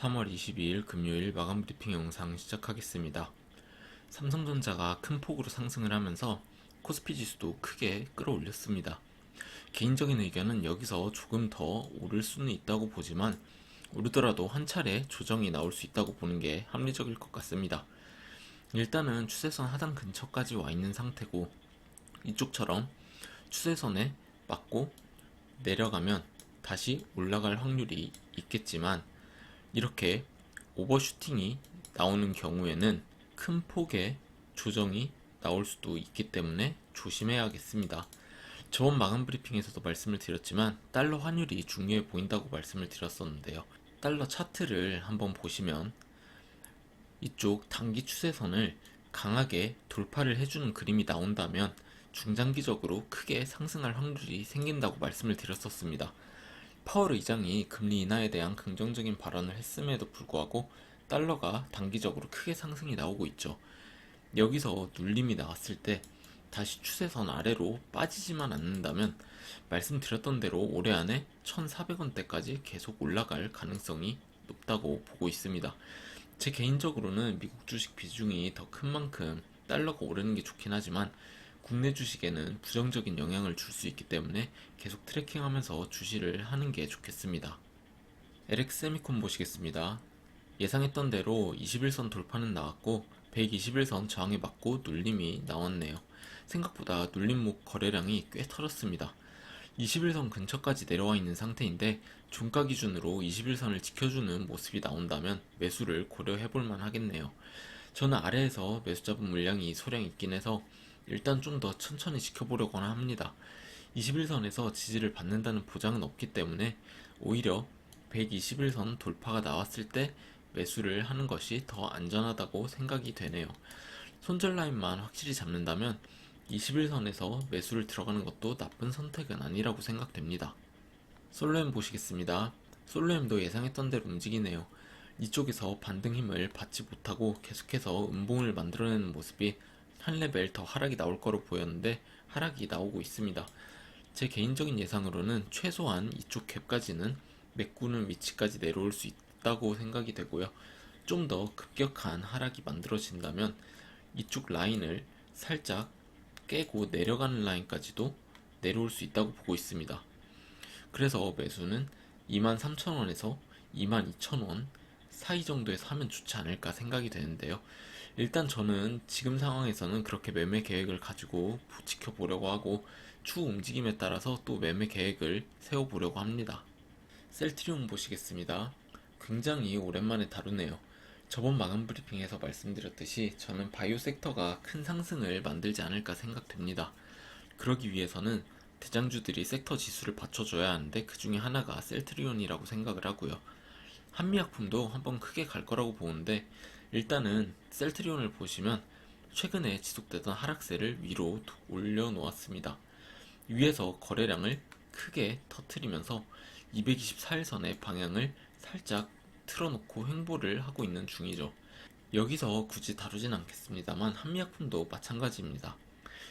3월 22일 금요일 마감 브리핑 영상 시작하겠습니다. 삼성전자가 큰 폭으로 상승을 하면서 코스피 지수도 크게 끌어올렸습니다. 개인적인 의견은 여기서 조금 더 오를 수는 있다고 보지만 오르더라도 한 차례 조정이 나올 수 있다고 보는 게 합리적일 것 같습니다. 일단은 추세선 하단 근처까지 와 있는 상태고 이쪽처럼 추세선에 맞고 내려가면 다시 올라갈 확률이 있겠지만 이렇게 오버슈팅이 나오는 경우에는 큰 폭의 조정이 나올 수도 있기 때문에 조심해야겠습니다. 저번 마감 브리핑에서도 말씀을 드렸지만 달러 환율이 중요해 보인다고 말씀을 드렸었는데요. 달러 차트를 한번 보시면 이쪽 단기 추세선을 강하게 돌파를 해주는 그림이 나온다면 중장기적으로 크게 상승할 확률이 생긴다고 말씀을 드렸었습니다. 파월 의장이 금리 인하에 대한 긍정적인 발언을 했음에도 불구하고 달러가 단기적으로 크게 상승이 나오고 있죠. 여기서 눌림이 나왔을 때 다시 추세선 아래로 빠지지만 않는다면 말씀드렸던 대로 올해 안에 1,400원대까지 계속 올라갈 가능성이 높다고 보고 있습니다. 제 개인적으로는 미국 주식 비중이 더 큰 만큼 달러가 오르는 게 좋긴 하지만 국내 주식에는 부정적인 영향을 줄 수 있기 때문에 계속 트래킹하면서 주시를 하는 게 좋겠습니다. LX세미콘 보시겠습니다. 예상했던 대로 21선 돌파는 나왔고 121선 저항에 맞고 눌림이 나왔네요. 생각보다 눌림목 거래량이 꽤 터졌습니다. 21선 근처까지 내려와 있는 상태인데 종가 기준으로 21선을 지켜주는 모습이 나온다면 매수를 고려해볼 만 하겠네요. 저는 아래에서 매수 잡은 물량이 소량 있긴 해서 일단 좀 더 천천히 지켜보려고 합니다. 21선에서 지지를 받는다는 보장은 없기 때문에 오히려 121선 돌파가 나왔을 때 매수를 하는 것이 더 안전하다고 생각이 되네요. 손절 라인만 확실히 잡는다면 21선에서 매수를 들어가는 것도 나쁜 선택은 아니라고 생각됩니다. 솔로엠 보시겠습니다. 솔로엠도 예상했던 대로 움직이네요. 이쪽에서 반등 힘을 받지 못하고 계속해서 음봉을 만들어내는 모습이 한 레벨 더 하락이 나올 거로 보였는데 하락이 나오고 있습니다. 제 개인적인 예상으로는 최소한 이쪽 갭까지는 메꾸는 위치까지 내려올 수 있다고 생각이 되고요. 좀 더 급격한 하락이 만들어진다면 이쪽 라인을 살짝 깨고 내려가는 라인까지도 내려올 수 있다고 보고 있습니다. 그래서 매수는 23,000원에서 22,000원 사이 정도에서 하면 좋지 않을까 생각이 되는데요. 일단 저는 지금 상황에서는 그렇게 매매 계획을 가지고 지켜보려고 하고 추후 움직임에 따라서 또 매매 계획을 세워보려고 합니다. 셀트리온 보시겠습니다. 굉장히 오랜만에 다루네요. 저번 마감 브리핑에서 말씀드렸듯이 저는 바이오 섹터가 큰 상승을 만들지 않을까 생각됩니다. 그러기 위해서는 대장주들이 섹터 지수를 받쳐줘야 하는데 그 중에 하나가 셀트리온이라고 생각을 하고요. 한미약품도 한번 크게 갈 거라고 보는데 일단은 셀트리온을 보시면 최근에 지속되던 하락세를 위로 올려놓았습니다. 위에서 거래량을 크게 터트리면서 224일선의 방향을 살짝 틀어놓고 횡보를 하고 있는 중이죠. 여기서 굳이 다루진 않겠습니다만 한미약품도 마찬가지입니다.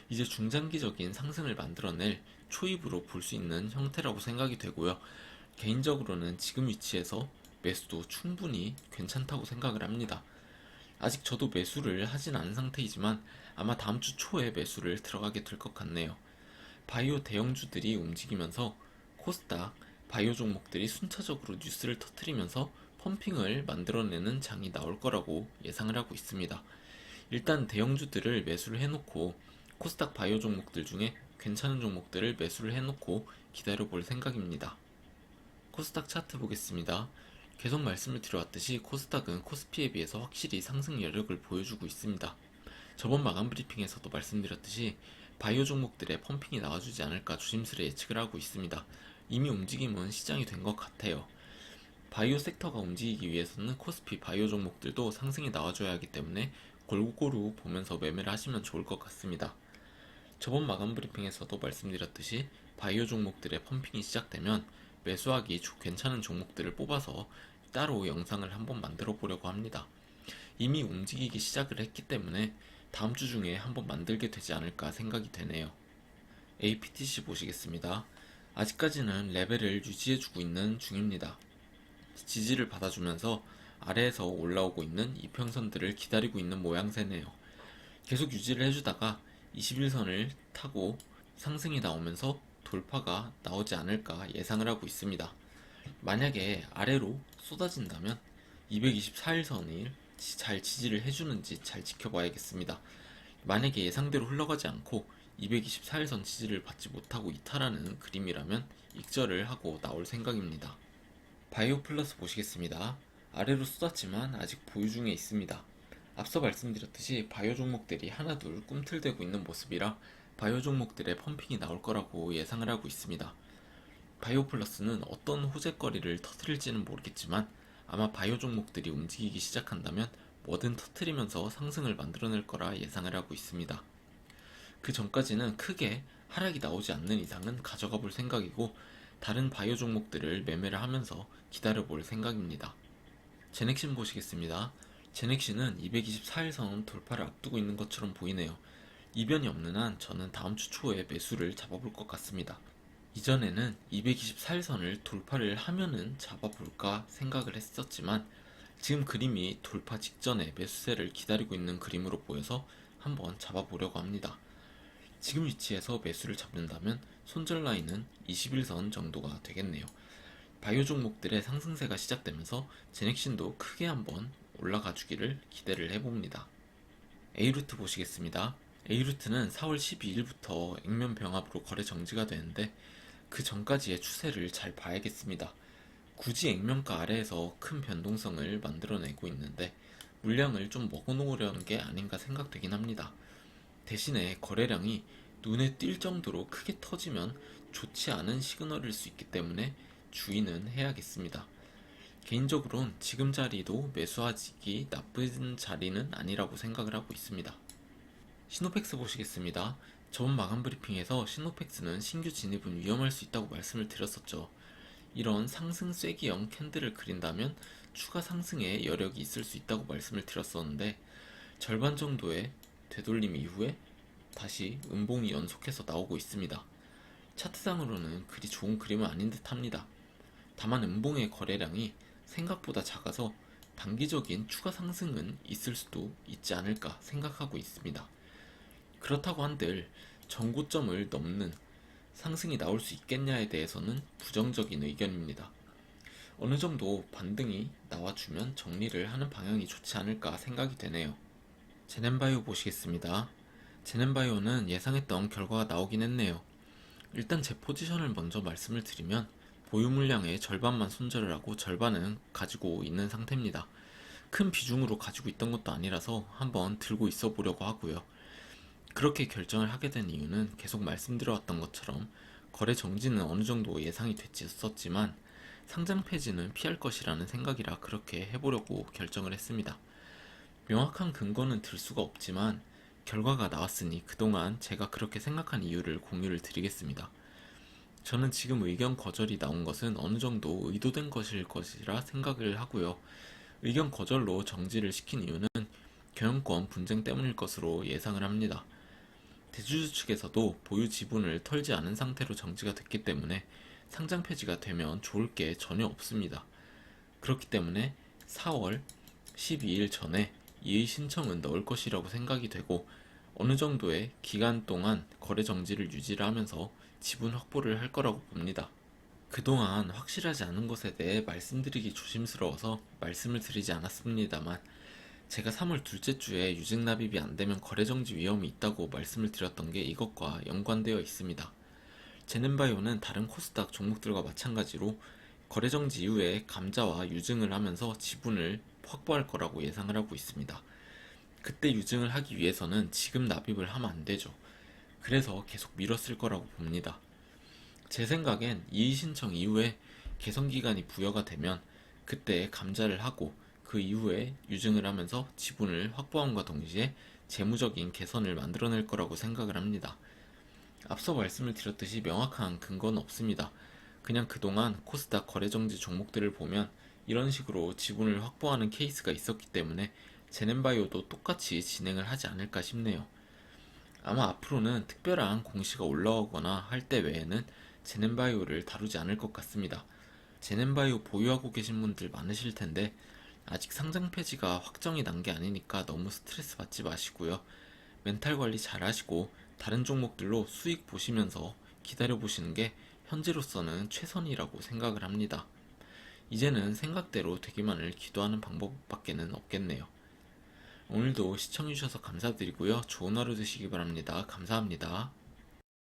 이제 중장기적인 상승을 만들어낼 초입으로 볼 수 있는 형태라고 생각이 되고요. 개인적으로는 지금 위치에서 매수도 충분히 괜찮다고 생각을 합니다. 아직 저도 매수를 하진 않은 상태이지만 아마 다음 주 초에 매수를 들어가게 될 것 같네요. 바이오 대형주들이 움직이면서 코스닥, 바이오 종목들이 순차적으로 뉴스를 터뜨리면서 펌핑을 만들어내는 장이 나올 거라고 예상을 하고 있습니다. 일단 대형주들을 매수를 해놓고 코스닥 바이오 종목들 중에 괜찮은 종목들을 매수를 해놓고 기다려볼 생각입니다. 코스닥 차트 보겠습니다. 계속 말씀을 드려왔듯이 코스닥은 코스피에 비해서 확실히 상승 여력을 보여주고 있습니다. 저번 마감 브리핑에서도 말씀드렸듯이 바이오 종목들의 펌핑이 나와주지 않을까 조심스레 예측을 하고 있습니다. 이미 움직임은 시장이 된 것 같아요. 바이오 섹터가 움직이기 위해서는 코스피 바이오 종목들도 상승이 나와줘야 하기 때문에 골고루 보면서 매매를 하시면 좋을 것 같습니다. 저번 마감 브리핑에서도 말씀드렸듯이 바이오 종목들의 펌핑이 시작되면 매수하기 괜찮은 종목들을 뽑아서 따로 영상을 한번 만들어 보려고 합니다. 이미 움직이기 시작을 했기 때문에 다음 주 중에 한번 만들게 되지 않을까 생각이 되네요. APTC 보시겠습니다. 아직까지는 레벨을 유지해주고 있는 중입니다. 지지를 받아주면서 아래에서 올라오고 있는 이평선들을 기다리고 있는 모양새네요. 계속 유지를 해주다가 21선을 타고 상승이 나오면서 돌파가 나오지 않을까 예상을 하고 있습니다. 만약에 아래로 쏟아진다면 224일선을 잘 지지를 해주는지 잘 지켜봐야겠습니다. 만약에 예상대로 흘러가지 않고 224일선 지지를 받지 못하고 이탈하는 그림이라면 익절을 하고 나올 생각입니다. 바이오 플러스 보시겠습니다. 아래로 쏟았지만 아직 보유 중에 있습니다. 앞서 말씀드렸듯이 바이오 종목들이 하나둘 꿈틀대고 있는 모습이라 바이오 종목들의 펌핑이 나올 거라고 예상을 하고 있습니다. 바이오 플러스는 어떤 호재거리를 터뜨릴지는 모르겠지만 아마 바이오 종목들이 움직이기 시작한다면 뭐든 터뜨리면서 상승을 만들어낼 거라 예상을 하고 있습니다. 그 전까지는 크게 하락이 나오지 않는 이상은 가져가 볼 생각이고 다른 바이오 종목들을 매매를 하면서 기다려 볼 생각입니다. 제넥신 보시겠습니다. 제넥신은 224일선 돌파를 앞두고 있는 것처럼 보이네요. 이변이 없는 한 저는 다음 주 초에 매수를 잡아볼 것 같습니다. 이전에는 224일선을 돌파를 하면은 잡아볼까 생각을 했었지만 지금 그림이 돌파 직전에 매수세를 기다리고 있는 그림으로 보여서 한번 잡아보려고 합니다. 지금 위치에서 매수를 잡는다면 손절 라인은 21선 정도가 되겠네요. 바이오 종목들의 상승세가 시작되면서 제넥신도 크게 한번 올라가 주기를 기대를 해봅니다. A루트 보시겠습니다. A루트는 4월 12일부터 액면 병합으로 거래 정지가 되는데 그 전까지의 추세를 잘 봐야겠습니다. 굳이 액면가 아래에서 큰 변동성을 만들어내고 있는데 물량을 좀 먹어놓으려는 게 아닌가 생각되긴 합니다. 대신에 거래량이 눈에 띌 정도로 크게 터지면 좋지 않은 시그널일 수 있기 때문에 주의는 해야겠습니다. 개인적으로는 지금 자리도 매수하기 나쁜 자리는 아니라고 생각을 하고 있습니다. 시노펙스 보시겠습니다. 저번 마감 브리핑에서 시노펙스는 신규 진입은 위험할 수 있다고 말씀을 드렸었죠. 이런 상승 쐐기형 캔들을 그린다면 추가 상승의 여력이 있을 수 있다고 말씀을 드렸었는데 절반 정도의 되돌림 이후에 다시 음봉이 연속해서 나오고 있습니다. 차트상으로는 그리 좋은 그림은 아닌 듯 합니다. 다만 음봉의 거래량이 생각보다 작아서 단기적인 추가 상승은 있을 수도 있지 않을까 생각하고 있습니다. 그렇다고 한들 전고점을 넘는 상승이 나올 수 있겠냐에 대해서는 부정적인 의견입니다. 어느 정도 반등이 나와주면 정리를 하는 방향이 좋지 않을까 생각이 되네요. 제넨바이오 보시겠습니다. 제넨바이오는 예상했던 결과가 나오긴 했네요. 일단 제 포지션을 먼저 말씀을 드리면 보유 물량의 절반만 손절을 하고 절반은 가지고 있는 상태입니다. 큰 비중으로 가지고 있던 것도 아니라서 한번 들고 있어 보려고 하고요. 그렇게 결정을 하게 된 이유는 계속 말씀드려왔던 것처럼 거래 정지는 어느 정도 예상이 됐었지만 상장 폐지는 피할 것이라는 생각이라 그렇게 해보려고 결정을 했습니다. 명확한 근거는 들 수가 없지만 결과가 나왔으니 그동안 제가 그렇게 생각한 이유를 공유를 드리겠습니다. 저는 지금 의견 거절이 나온 것은 어느 정도 의도된 것일 것이라 생각을 하고요. 의견 거절로 정지를 시킨 이유는 경영권 분쟁 때문일 것으로 예상을 합니다. 대주주 측에서도 보유 지분을 털지 않은 상태로 정지가 됐기 때문에 상장 폐지가 되면 좋을 게 전혀 없습니다. 그렇기 때문에 4월 12일 전에 이의 신청은 넣을 것이라고 생각이 되고 어느 정도의 기간 동안 거래 정지를 유지를 하면서 지분 확보를 할 거라고 봅니다. 그동안 확실하지 않은 것에 대해 말씀드리기 조심스러워서 말씀을 드리지 않았습니다만 제가 3월 둘째 주에 유증 납입이 안 되면 거래 정지 위험이 있다고 말씀을 드렸던 게 이것과 연관되어 있습니다. 제넨바이오는 다른 코스닥 종목들과 마찬가지로 거래 정지 이후에 감자와 유증을 하면서 지분을 확보할 거라고 예상을 하고 있습니다. 그때 유증을 하기 위해서는 지금 납입을 하면 안 되죠. 그래서 계속 미뤘을 거라고 봅니다. 제 생각엔 이의 신청 이후에 개선 기간이 부여가 되면 그때 감자를 하고 그 이후에 유증을 하면서 지분을 확보함과 동시에 재무적인 개선을 만들어낼 거라고 생각을 합니다. 앞서 말씀을 드렸듯이 명확한 근거는 없습니다. 그냥 그동안 코스닥 거래정지 종목들을 보면 이런 식으로 지분을 확보하는 케이스가 있었기 때문에 제넨바이오도 똑같이 진행을 하지 않을까 싶네요. 아마 앞으로는 특별한 공시가 올라오거나 할 때 외에는 제넨바이오를 다루지 않을 것 같습니다. 제넨바이오 보유하고 계신 분들 많으실 텐데 아직 상장 폐지가 확정이 난 게 아니니까 너무 스트레스 받지 마시고요. 멘탈 관리 잘 하시고 다른 종목들로 수익 보시면서 기다려 보시는 게 현재로서는 최선이라고 생각을 합니다. 이제는 생각대로 되기만을 기도하는 방법밖에는 없겠네요. 오늘도 시청해주셔서 감사드리고요. 좋은 하루 되시기 바랍니다. 감사합니다.